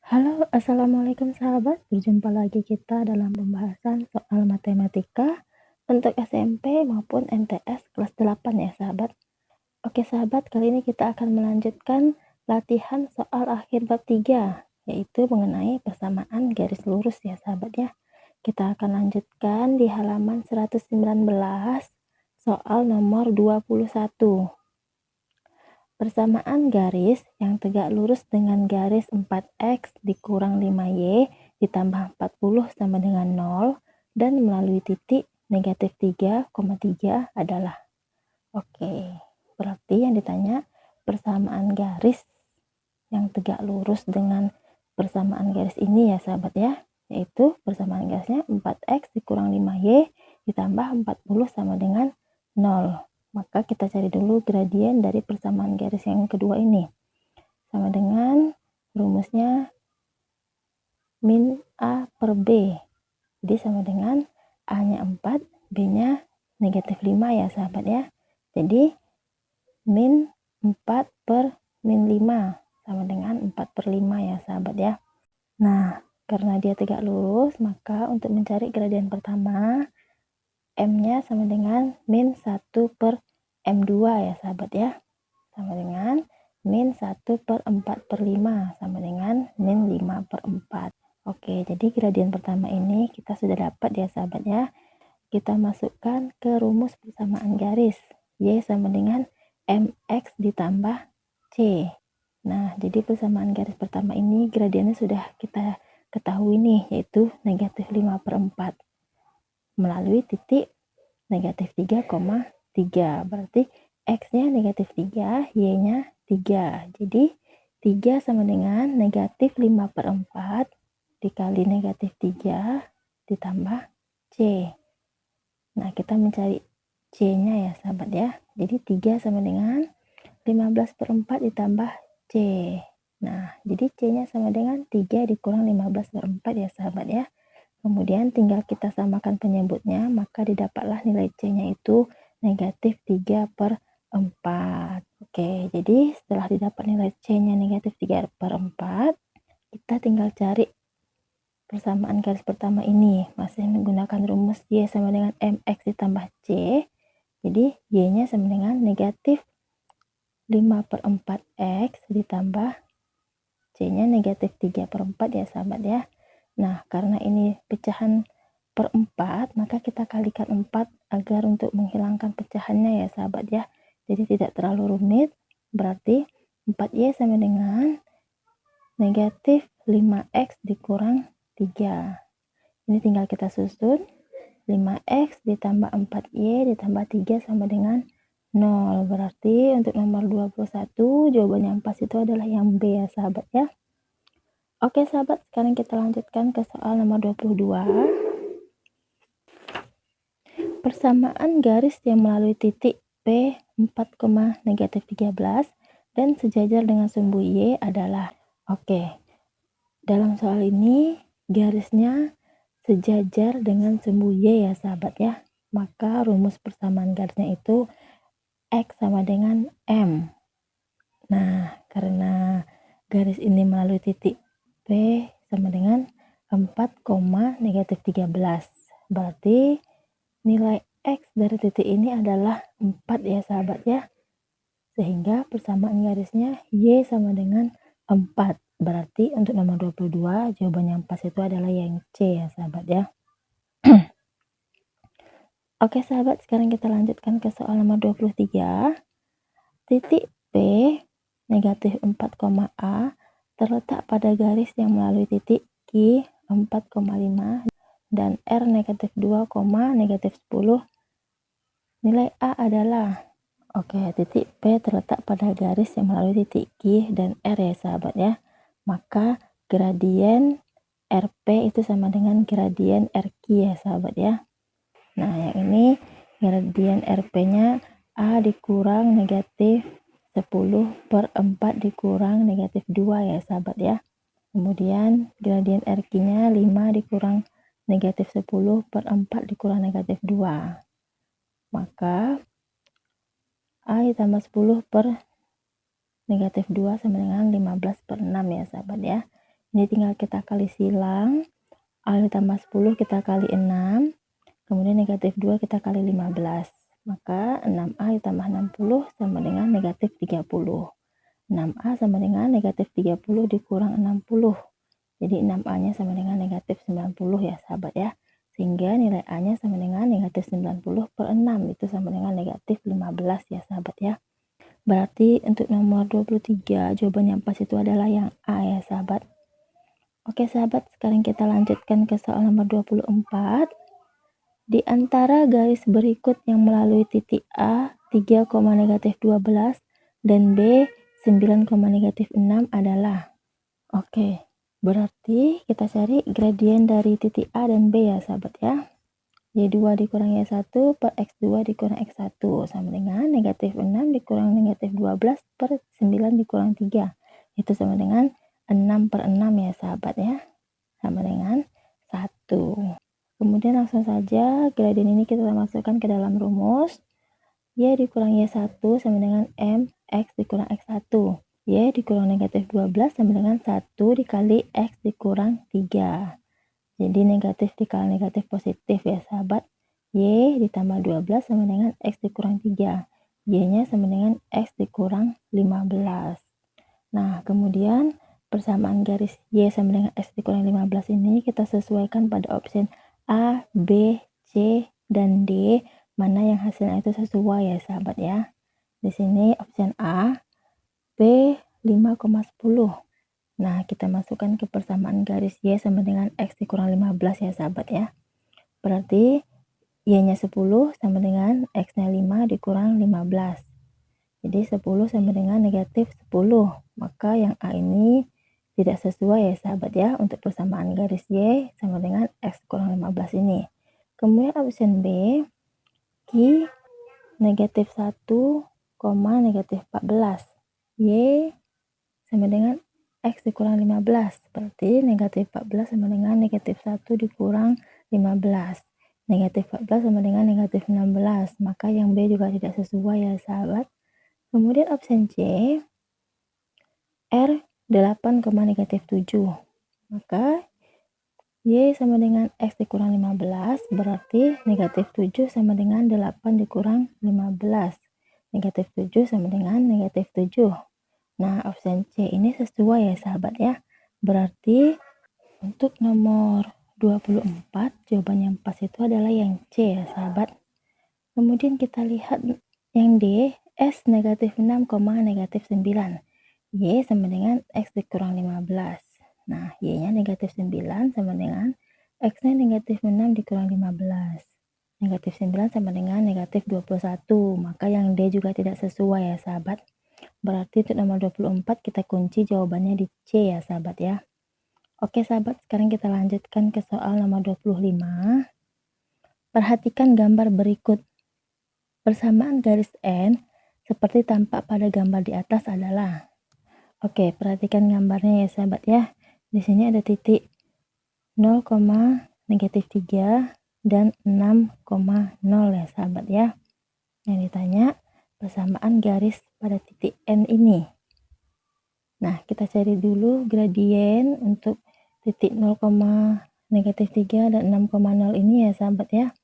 Halo, assalamualaikum sahabat. Berjumpa lagi kita dalam pembahasan soal matematika untuk SMP maupun MTS kelas 8 ya sahabat. Oke sahabat, kali ini kita akan melanjutkan latihan soal akhir bab 3, yaitu mengenai persamaan garis lurus ya sahabat ya. Kita akan lanjutkan di halaman 119 soal nomor 21. Persamaan garis yang tegak lurus dengan garis 4x dikurang 5y ditambah 40 sama dengan 0 dan melalui titik negatif 3,3 adalah. Oke, berarti yang ditanya persamaan garis yang tegak lurus dengan persamaan garis ini ya sahabat ya, yaitu persamaan garisnya 4x dikurang 5y ditambah 40 sama dengan 0. Maka kita cari dulu gradien dari persamaan garis yang kedua ini. Sama dengan rumusnya min A per B. Jadi sama dengan A-nya 4, B-nya negatif 5 ya sahabat ya. Jadi min 4 per min 5 sama dengan 4 per 5 ya sahabat ya. Nah, karena dia tegak lurus, maka untuk mencari gradien pertama, M-nya sama dengan min 1 per M2 ya sahabat ya, sama dengan min 1 per 4 per 5 sama dengan min 5 per 4. Oke, jadi gradien pertama ini kita sudah dapat ya sahabat ya. Kita masukkan ke rumus persamaan garis. Y sama dengan mx ditambah c. Nah, jadi persamaan garis pertama ini gradiennya sudah kita ketahui nih, yaitu negatif 5 per 4 melalui titik negatif 3,3. Berarti X-nya negatif 3, Y-nya 3. Jadi 3 sama dengan negatif 5 per 4 dikali negatif 3 ditambah C. Nah, kita mencari C-nya ya sahabat ya. Jadi 3 sama dengan 15 per 4 ditambah C. Nah, jadi C-nya sama dengan 3 dikurang 15 per 4 ya sahabat ya. Kemudian tinggal kita samakan penyebutnya, maka didapatlah nilai C-nya itu negatif 3 per 4. Oke, jadi setelah didapat nilai C-nya negatif 3 per 4, kita tinggal cari persamaan garis pertama ini. Masih menggunakan rumus Y sama dengan MX ditambah C. Jadi Y-nya sama dengan negatif 5 per 4X ditambah C-nya negatif 3 per 4 ya sahabat ya. Nah, karena ini pecahan per 4, maka kita kalikan 4 agar untuk menghilangkan pecahannya ya sahabat ya. Jadi tidak terlalu rumit, berarti 4Y sama dengan negatif 5X dikurang 3. Ini tinggal kita susun, 5X ditambah 4Y ditambah 3 sama dengan 0. Berarti untuk nomor 21, jawaban yang pas itu adalah yang B ya sahabat ya. Oke sahabat, sekarang kita lanjutkan ke soal nomor 22. Persamaan garis yang melalui titik P 4, negatif 13 dan sejajar dengan sumbu Y adalah. Oke, dalam soal ini garisnya sejajar dengan sumbu Y ya sahabat ya. Maka rumus persamaan garisnya itu X sama dengan M. Nah, karena garis ini melalui titik P sama dengan 4, negatif 13. Berarti nilai X dari titik ini adalah 4 ya sahabat ya. Sehingga persamaan garisnya Y sama dengan 4. Berarti untuk nomor 22 jawaban yang pas itu adalah yang C ya sahabat ya. Oke sahabat, sekarang kita lanjutkan ke soal nomor 23. Titik P negatif 4, A terletak pada garis yang melalui titik Q 4,5 dan R negatif 2, negatif 10. Nilai A adalah. Oke, titik P terletak pada garis yang melalui titik Q dan R ya sahabat ya. Maka gradien RP itu sama dengan gradien RQ ya sahabat ya. Nah, yang ini gradien RP-nya A dikurang negatif 10 per 4 dikurang negatif 2 ya sahabat ya. Kemudian gradien RQ-nya 5 dikurang negatif 10 per 4 dikurang negatif 2. Maka A ditambah 10 per negatif 2 sama dengan 15 per 6 ya sahabat ya. Ini tinggal kita kali silang. A ditambah 10 kita kali 6. Kemudian negatif 2 kita kali 15. Maka 6A ditambah 60 sama dengan negatif 30. 6A sama dengan negatif 30 dikurang 60. Jadi 6A-nya sama dengan negatif 90 ya sahabat ya. Sehingga nilai A-nya sama dengan negatif 90 per 6. Itu sama dengan negatif 15 ya sahabat ya. Berarti untuk nomor 23 jawaban yang pas itu adalah yang A ya sahabat. Oke sahabat, sekarang kita lanjutkan ke soal nomor 24. Di antara garis berikut yang melalui titik A 3,-12 dan B 9,-6 adalah. Oke, berarti kita cari gradien dari titik A dan B ya sahabat ya. Y2 dikurang Y1 per X2 dikurang X1 sama dengan negatif 6 dikurang negatif 12 per 9 dikurang 3. Itu sama dengan 6 per 6 ya sahabat ya. Sama dengan 1. Kemudian langsung saja gradien ini kita masukkan ke dalam rumus. Y dikurang Y1 sama dengan MX dikurang X1. Y dikurang negatif 12 sama dengan 1 dikali X dikurang 3. Jadi negatif dikali negatif positif ya sahabat. Y ditambah 12 sama dengan X dikurang 3. Y-nya sama dengan X dikurang 15. Nah, kemudian persamaan garis Y sama dengan X dikurang 15 ini kita sesuaikan pada opsi A, B, C, dan D, mana yang hasilnya itu sesuai ya sahabat ya. Di sini opsi A, B 5,10. Nah, kita masukkan ke persamaan garis Y sama dengan X dikurang 15 ya sahabat ya. Berarti Y-nya 10 sama dengan X-nya 5 dikurang 15. Jadi 10 sama dengan negatif 10. Maka yang A ini tidak sesuai ya sahabat ya untuk persamaan garis Y sama dengan X kurang 15 ini. Kemudian opsi B, Q negatif 1, negatif 14. Y sama dengan X dikurang 15. Berarti negatif 14 sama dengan negatif 1 dikurang 15. Negatif 14 sama dengan negatif 16. Maka yang B juga tidak sesuai ya sahabat. Kemudian opsi C, R 8, negatif 7. Maka Y sama dengan X dikurang 15, berarti negatif 7 sama dengan 8 dikurang 15. Negatif 7 sama dengan negatif 7. Nah, opsi C ini sesuai ya sahabat ya. Berarti untuk nomor 24, jawaban yang pas itu adalah yang C ya sahabat. Kemudian kita lihat yang D, S negatif 6, negatif 9. Y sama dengan X dikurang 15. Nah, Y-nya negatif 9 sama dengan X-nya negatif 6 dikurang 15. Negatif 9 sama dengan negatif 21. Maka yang D juga tidak sesuai ya sahabat. Berarti untuk nomor 24 kita kunci jawabannya di C ya sahabat ya. Oke sahabat, sekarang kita lanjutkan ke soal nomor 25. Perhatikan gambar berikut. Persamaan garis N seperti tampak pada gambar di atas adalah. Oke, perhatikan gambarnya ya sahabat ya. Di sini ada titik 0, negatif 3 dan 6,0 ya sahabat ya. Yang ditanya persamaan garis pada titik N ini. Nah, kita cari dulu gradien untuk titik 0, negatif 3 dan 6,0 ini ya sahabat ya.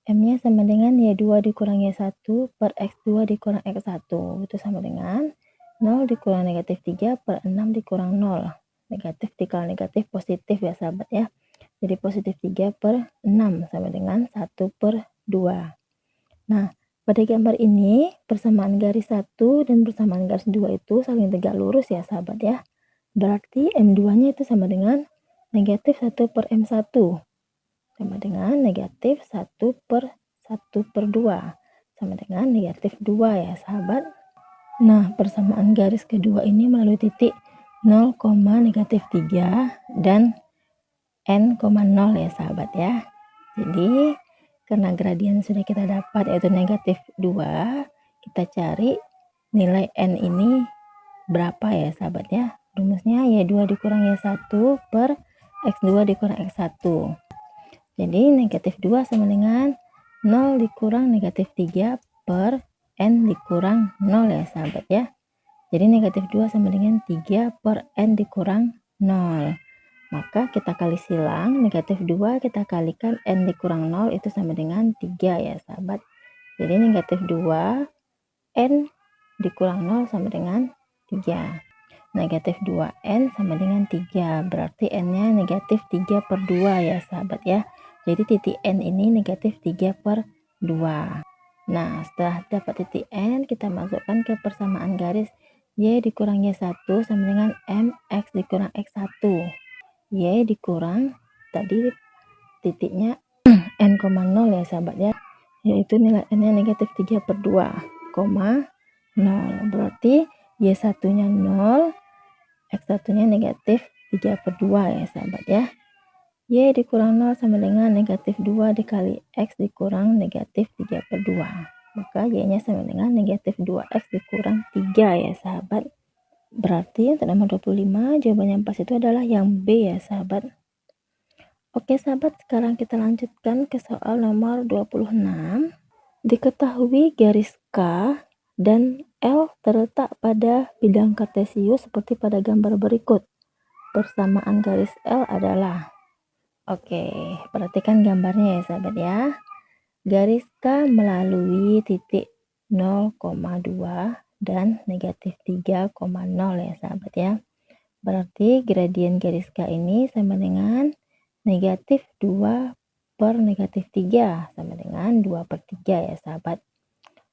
M-nya sama dengan Y2 dikurang Y1 per X2 dikurang X1. Itu sama dengan 0 dikurang negatif 3 per 6 dikurang 0. Negatif dikali negatif positif ya sahabat ya. Jadi positif 3 per 6 sama dengan 1 per 2. Nah, pada gambar ini persamaan garis 1 dan persamaan garis 2 itu saling tegak lurus ya sahabat ya. Berarti M2-nya itu sama dengan negatif 1 per M1. Sama dengan negatif 1 per 1 per 2. Sama dengan negatif 2 ya sahabat. Nah, persamaan garis kedua ini melalui titik 0, negatif 3 dan N,0 ya sahabat ya. Jadi, karena gradien sudah kita dapat yaitu negatif 2, kita cari nilai N ini berapa ya sahabat ya. Rumusnya Y2 dikurang Y1 per X2 dikurang X1. Jadi, negatif 2 sama dengan 0 dikurang negatif 3 per N dikurang 0 ya sahabat ya. Jadi negatif 2 sama dengan 3 per N dikurang 0. Maka kita kali silang, negatif 2 kita kalikan N dikurang 0 itu sama dengan 3 ya sahabat. Jadi negatif 2 N dikurang 0 sama dengan 3. Negatif 2N sama dengan 3. Berarti N-nya negatif 3 per 2 ya sahabat ya. Jadi titik N ini negatif 3 per 2. Nah, setelah dapat titik N, kita masukkan ke persamaan garis Y dikurang Y1 sama dengan MX dikurang X1. Y dikurang tadi titiknya N,0 ya sahabat ya. Yaitu nilai N-nya negatif 3 per 2, 0. Berarti Y1-nya 0, X1-nya negatif 3 per 2 ya sahabat ya. Y dikurang 0 sama dengan negatif 2 dikali X dikurang negatif 3 per 2. Maka Y-nya sama dengan negatif 2X dikurang 3 ya sahabat. Berarti untuk nomor 25 jawaban yang pas itu adalah yang B ya sahabat. Oke sahabat, sekarang kita lanjutkan ke soal nomor 26. Diketahui garis K dan L terletak pada bidang kartesius seperti pada gambar berikut. Persamaan garis L adalah, oke, perhatikan gambarnya ya sahabat ya. Garis K melalui titik 0,2 dan negatif 3,0 ya sahabat ya. Berarti gradien garis K ini sama dengan negatif 2 per negatif 3 sama dengan 2 per 3 ya sahabat.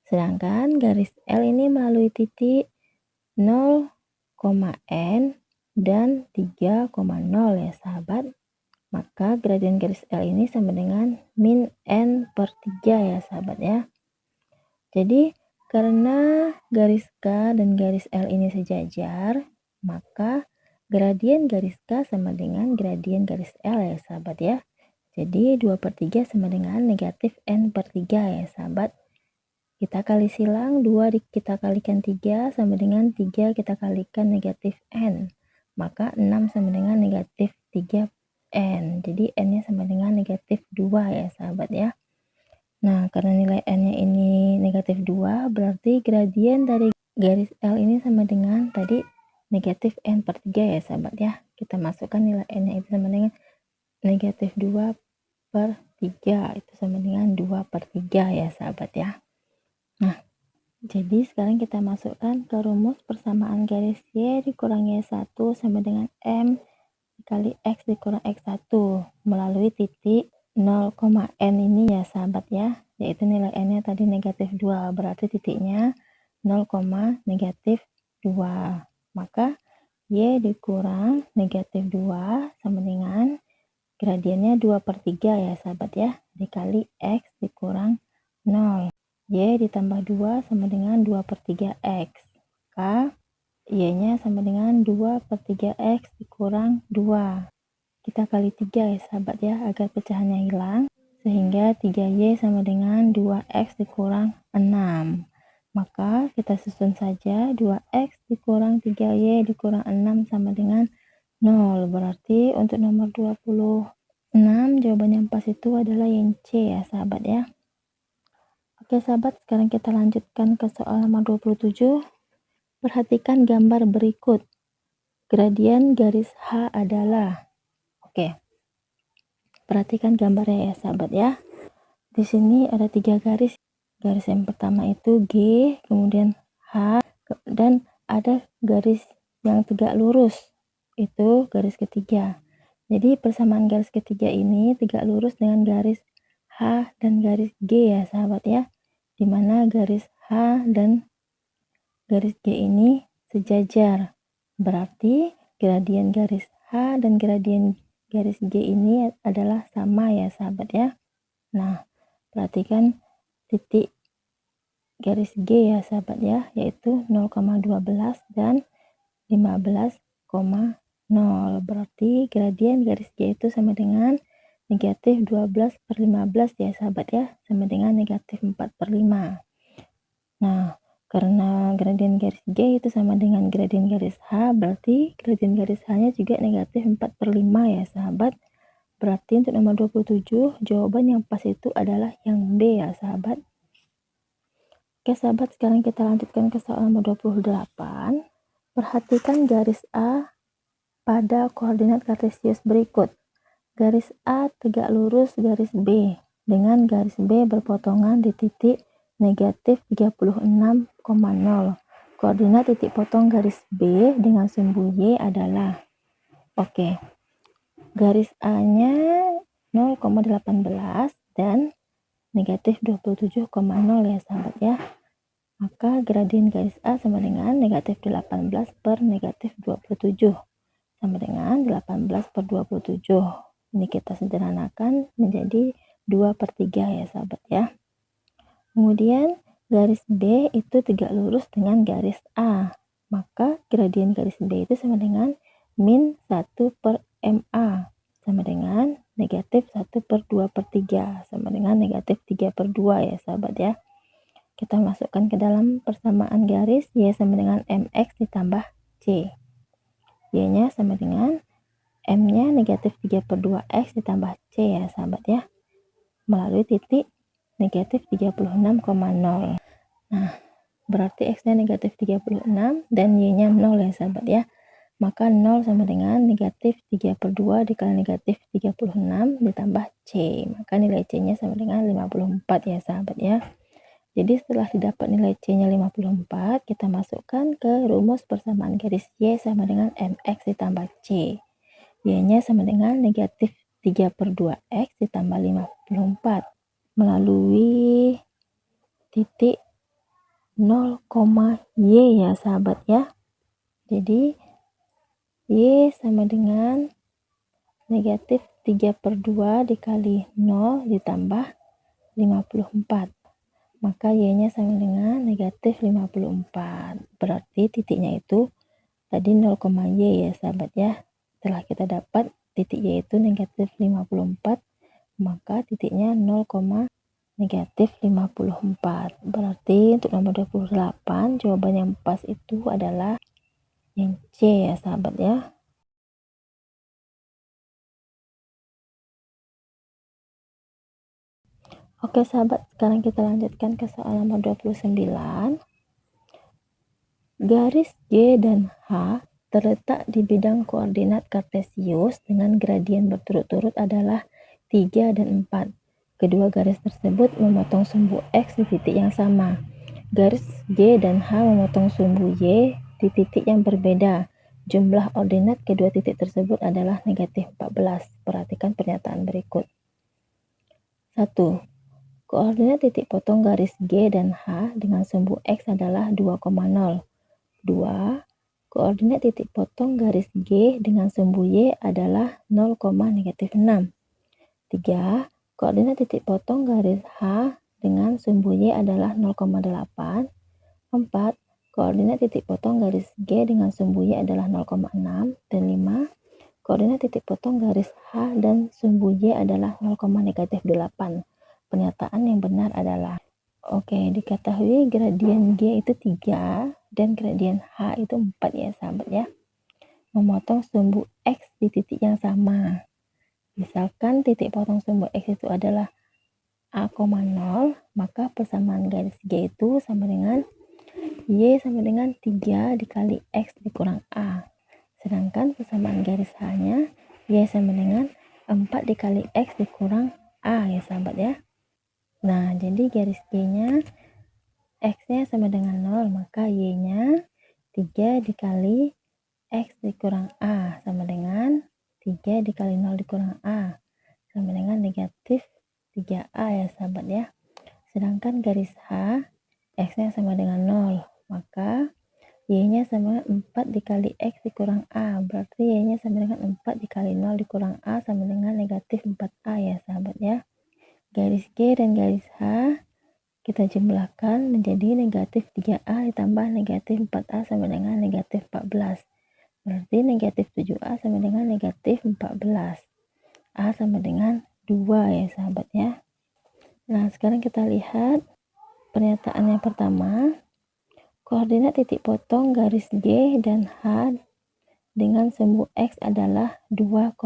Sedangkan garis L ini melalui titik 0, N dan 3,0 ya sahabat. Maka gradien garis L ini sama dengan min N per 3 ya sahabat ya. Jadi karena garis K dan garis L ini sejajar, maka gradien garis K sama dengan gradien garis L ya sahabat ya. Jadi 2 per 3 sama dengan negatif N per 3 ya sahabat. Kita kali silang, 2 kita kalikan 3 sama dengan 3 kita kalikan negatif N. Maka 6 sama dengan negatif 3N. Jadi N-nya sama dengan negatif 2 ya sahabat ya. Nah, karena nilai N-nya ini negatif 2, berarti gradien dari garis L ini sama dengan tadi negatif N per 3 ya sahabat ya. Kita masukkan nilai N-nya itu sama dengan negatif 2 per 3. Itu sama dengan 2 per 3 ya sahabat ya. Nah, jadi sekarang kita masukkan ke rumus persamaan garis Y dikurang Y1 sama dengan M dikali X dikurang X1 melalui titik 0, N ini ya sahabat ya, yaitu nilai N nya tadi negatif 2, berarti titiknya 0, negatif 2. Maka Y dikurang negatif 2 sama dengan gradiennya 2 per 3 ya sahabat ya, dikali X dikurang 0. Y ditambah 2 sama dengan 2 per 3X. Maka Y-nya sama dengan 2 per 3X dikurang 2. Kita kali 3 ya sahabat ya, agar pecahannya hilang. Sehingga 3Y sama dengan 2X dikurang 6. Maka kita susun saja 2X dikurang 3Y dikurang 6 sama dengan 0. Berarti untuk nomor 26 jawaban yang pas itu adalah yang C ya sahabat ya. Oke sahabat, sekarang kita lanjutkan ke soal nomor 27. Perhatikan gambar berikut. Gradien garis H adalah, oke, perhatikan gambarnya ya sahabat ya. Di sini ada 3 garis. Garis yang pertama itu G, kemudian H, dan ada garis yang tegak lurus. Itu garis ketiga. Jadi persamaan garis ketiga ini tegak lurus dengan garis H dan garis G ya sahabat ya. Dimana garis H dan garis G ini sejajar. Berarti gradien garis H dan gradien garis G ini adalah sama ya sahabat ya. Nah, perhatikan titik garis G ya sahabat ya, yaitu 0,12 dan 15,0. Berarti gradien garis G itu sama dengan negatif 12 per 15 ya sahabat ya, sama dengan negatif 4 per 5. Nah, karena gradien garis G itu sama dengan gradien garis H, berarti gradien garis H-nya juga negatif 4 per 5 ya sahabat. Berarti untuk nomor 27, jawaban yang pas itu adalah yang B ya sahabat. Oke sahabat, sekarang kita lanjutkan ke soal nomor 28. Perhatikan garis A pada koordinat kartesius berikut. Garis A tegak lurus garis B dengan garis B berpotongan di titik negatif 36,0. Koordinat titik potong garis B dengan sumbu Y adalah, garis A-nya 0,18 dan negatif 27,0 ya sahabat ya. Maka gradien garis A sama dengan negatif 18 per negatif 27 sama dengan 18 per 27. Ini kita sederhanakan menjadi 2/3 ya sahabat ya. Kemudian garis B itu tegak lurus dengan garis A. Maka gradien garis B itu sama dengan min 1 per MA sama dengan negatif 1 per 2/3 sama dengan negatif 3/2 ya sahabat ya. Kita masukkan ke dalam persamaan garis Y sama dengan MX ditambah C. Y-nya sama dengan M-nya negatif 3/2X ditambah C ya sahabat ya. Melalui titik negatif 36,0. Nah, berarti X-nya negatif 36 dan Y-nya 0 ya sahabat ya. Maka 0 sama dengan negatif 3/2 dikali negatif 36 ditambah C. Maka nilai C-nya sama dengan 54 ya sahabat ya. Jadi setelah didapat nilai C-nya 54, kita masukkan ke rumus persamaan garis Y sama dengan MX ditambah C. Y-nya sama dengan negatif 3/2X ditambah 54 melalui titik 0, Y ya sahabat ya. Jadi Y sama dengan negatif 3/2 dikali 0 ditambah 54. Maka Y-nya sama dengan negatif 54. Berarti titiknya itu tadi 0, Y ya sahabat ya. Setelah kita dapat titik Y itu negatif 54, maka titiknya 0, negatif 54. Berarti untuk nomor 28 jawaban yang pas itu adalah yang C ya sahabat ya. Oke sahabat, sekarang kita lanjutkan ke soal nomor 29. Garis Y dan H terletak di bidang koordinat kartesius dengan gradien berturut-turut adalah 3 dan 4. Kedua garis tersebut memotong sumbu X di titik yang sama. Garis Y dan H memotong sumbu Y di titik yang berbeda. Jumlah ordinat kedua titik tersebut adalah negatif 14. Perhatikan pernyataan berikut. 1. Koordinat titik potong garis G dan H dengan sumbu X adalah 2,0. 2. Koordinat titik potong garis G dengan sumbu Y adalah 0, negatif 6. 3. Koordinat titik potong garis H dengan sumbu Y adalah 0,8. 4. Koordinat titik potong garis G dengan sumbu Y adalah 0,6. Dan 5. Koordinat titik potong garis H dan sumbu Y adalah 0, negatif 8. Pernyataan yang benar adalah, diketahui gradien G itu 3 dan gradien H itu 4 ya sahabat ya. Memotong sumbu X di titik yang sama. Misalkan titik potong sumbu X itu adalah A, 0, maka persamaan garis G itu sama dengan Y sama dengan 3 dikali X dikurang A. Sedangkan persamaan garis H-nya Y sama dengan 4 dikali X dikurang A ya sahabat ya. Nah, jadi garis G-nya X-nya sama dengan 0, maka Y-nya 3 dikali X dikurang A sama dengan 3 dikali 0 dikurang A sama dengan negatif 3A ya sahabat ya. Sedangkan garis H, X-nya sama dengan 0, maka Y-nya sama 4 dikali X dikurang A. Berarti Y-nya sama dengan 4 dikali 0 dikurang A sama dengan negatif 4A ya sahabat ya. Garis G dan garis H kita jumlahkan menjadi negatif 3A ditambah negatif 4A sama dengan negatif 14. Berarti negatif 7A sama dengan negatif 14. A sama dengan 2 ya sahabat ya. Nah, sekarang kita lihat pernyataan yang pertama. Koordinat titik potong garis G dan H dengan sumbu X adalah 2,0.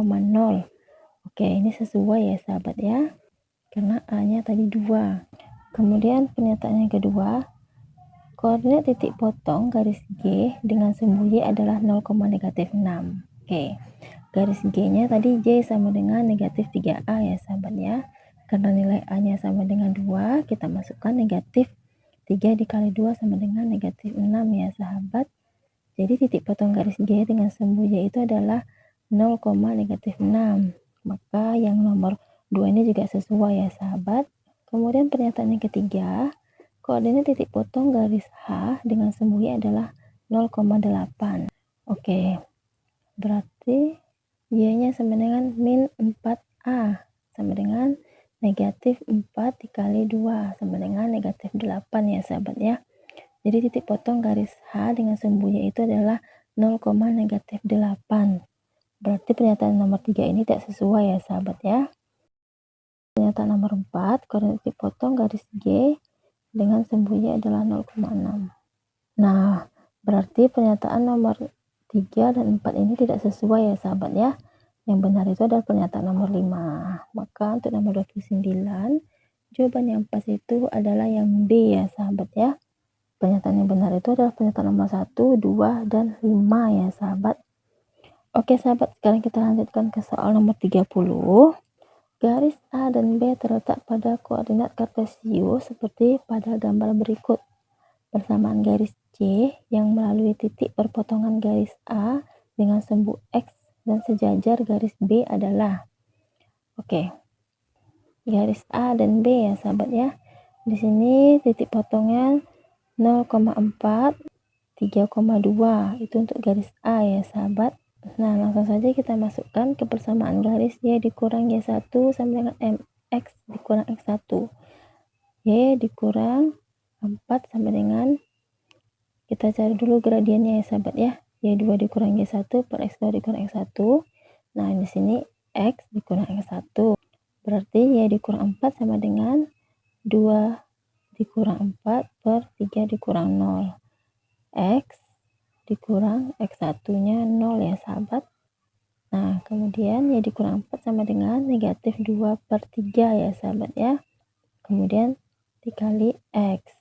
Ini sesuai ya sahabat ya. Karena A-nya tadi 2. Kemudian pernyataan yang kedua, koordinat titik potong garis G dengan sumbu Y adalah 0, negatif 6. Oke, garis G-nya tadi Y sama dengan negatif 3A ya sahabat ya. Karena nilai A-nya sama dengan 2, kita masukkan negatif 3 dikali 2 sama dengan negatif 6 ya sahabat. Jadi titik potong garis G dengan sumbu Y itu adalah 0, negatif 6. Maka yang nomor 2 ini juga sesuai ya sahabat. Kemudian pernyataan yang ketiga, koordinat titik potong garis H dengan sumbu Y adalah 0,8. Oke, berarti Y-nya sama dengan min 4A sama dengan negatif 4 dikali 2 sama dengan negatif 8 ya sahabat ya. Jadi titik potong garis H dengan sumbu Y itu adalah 0, negatif 8. Berarti pernyataan nomor 3 ini tidak sesuai ya sahabat ya. Pernyataan nomor 4, koordinat titik potong garis G dengan sumbu Y adalah 0,6. Nah, berarti pernyataan nomor 3 dan 4 ini tidak sesuai ya sahabat ya. Yang benar itu adalah pernyataan nomor 5. Maka untuk nomor 29, jawaban yang pas itu adalah yang B ya sahabat ya. Pernyataan yang benar itu adalah pernyataan nomor 1, 2, dan 5 ya sahabat. Oke sahabat, sekarang kita lanjutkan ke soal nomor 30. Garis A dan B terletak pada koordinat kartesius seperti pada gambar berikut. Persamaan garis C yang melalui titik perpotongan garis A dengan sumbu X dan sejajar garis B adalah. Oke, garis A dan B ya sahabat ya. Di sini titik potongnya 0,4, 3,2 itu untuk garis A ya sahabat. Nah, langsung saja kita masukkan ke persamaan garis Y dikurang Y1 sama dengan MX dikurang X1. Y dikurang 4 sama dengan, kita cari dulu gradiennya ya sahabat ya. Y2 dikurang Y1 per X2 dikurang X1. Nah, di sini X dikurang X1. Berarti Y dikurang 4 sama dengan 2 dikurang 4 per 3 dikurang 0. X dikurang X1-nya 0 ya sahabat. Nah, kemudian Y dikurang 4 sama dengan negatif 2 per 3 ya sahabat ya. Kemudian dikali X.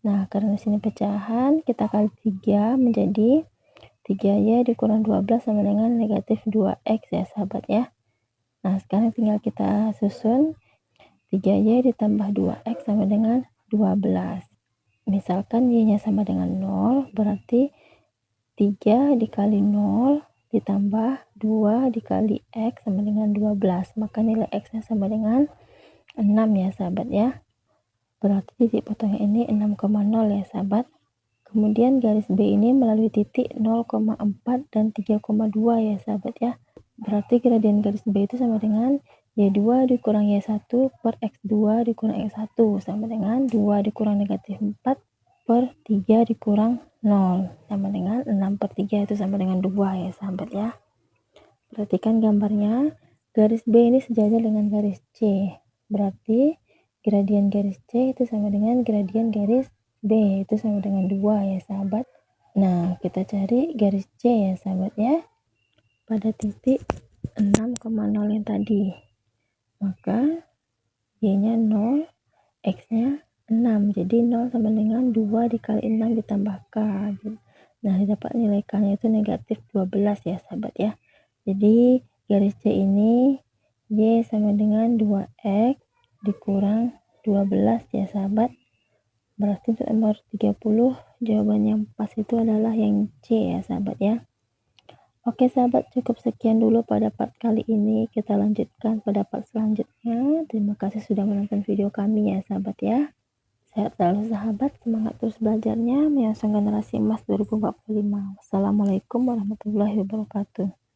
Nah, karena sini pecahan, kita kali 3 menjadi 3Y dikurang 12 sama dengan negatif 2X ya sahabat ya. Nah, sekarang tinggal kita susun 3Y ditambah 2X sama dengan 12. Misalkan Y-nya sama dengan 0, berarti 3 dikali 0 ditambah 2 dikali X sama dengan 12. Maka nilai X-nya sama dengan 6 ya sahabat ya. Berarti titik potongnya ini 6,0 ya sahabat. Kemudian garis B ini melalui titik 0,4 dan 3,2 ya sahabat ya. Berarti gradien garis B itu sama dengan Y2 dikurang Y1 per X2 dikurang X1 sama dengan 2 dikurang negatif 4 per 3 dikurang 0 sama dengan 6 per 3 itu sama dengan 2 ya sahabat ya. Perhatikan gambarnya, garis B ini sejajar dengan garis C. Berarti gradien garis C itu sama dengan gradien garis B itu sama dengan 2 ya sahabat. Nah, kita cari garis C ya sahabat ya. Pada titik 6,0 yang tadi. Maka Y-nya 0, X-nya 6. Jadi 0 sama dengan 2 dikali 6 ditambah K. Nah, didapat nilai K-nya itu negatif 12 ya sahabat ya. Jadi garis C ini Y sama dengan 2X dikurang 12 ya sahabat. Berarti untuk nomor 30 jawaban yang pas itu adalah yang C ya sahabat ya. Oke sahabat, cukup sekian dulu pada part kali ini. Kita lanjutkan pada part selanjutnya. Terima kasih sudah menonton video kami ya sahabat ya. Sehat selalu sahabat, semangat terus belajarnya, menyongsong generasi emas 2045. Wassalamualaikum warahmatullahi wabarakatuh.